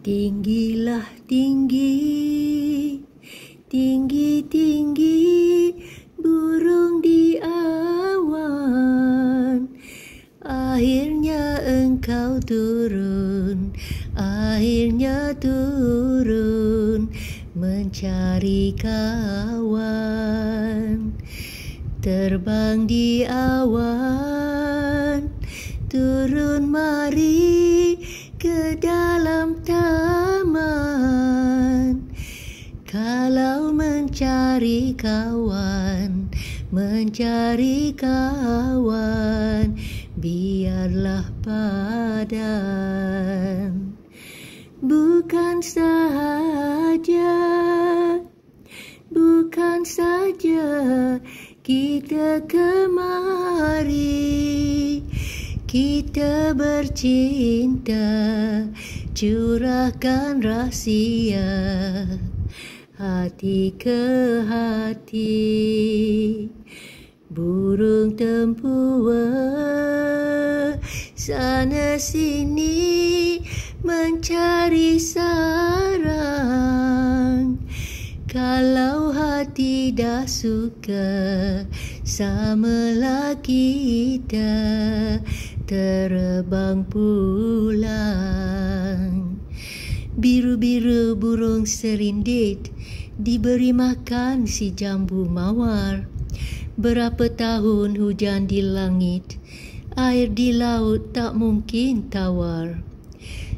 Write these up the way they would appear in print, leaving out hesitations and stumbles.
Tinggilah tinggi, tinggi-tinggi burung di awan. Akhirnya engkau turun, akhirnya turun mencari kawan. Terbang di awan, turun mari ke dalam taman. Kalau mencari kawan, mencari kawan, biarlah padan. Bukan saja kita kemari, kita bercinta, curahkan rahsia hati ke hati. Burung tempua sana sini mencari sarang. Kalau hati dah suka, samalah kita terbang pulang. Biru-biru burung serindit diberi makan si jambu mawar. Berapa tahun hujan di langit, air di laut tak mungkin tawar.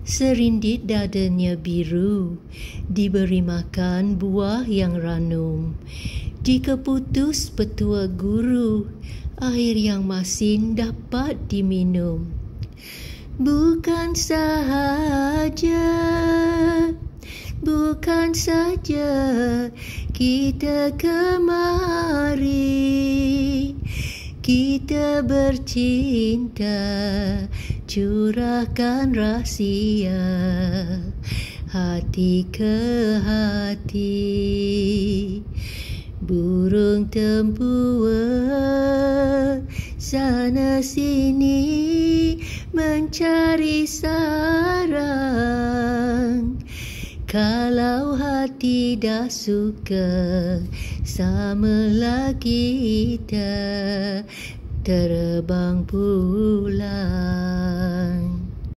Serindit dadanya biru, diberi makan buah yang ranum. Jika putus petua guru, air yang masin dapat diminum. Bukan saja kita kemari, kita bercinta, curahkan rahsia hati ke hati. Burung tempua sana sini mencari sarang. Kalau hati dah suka, samalah kita terbang pulang.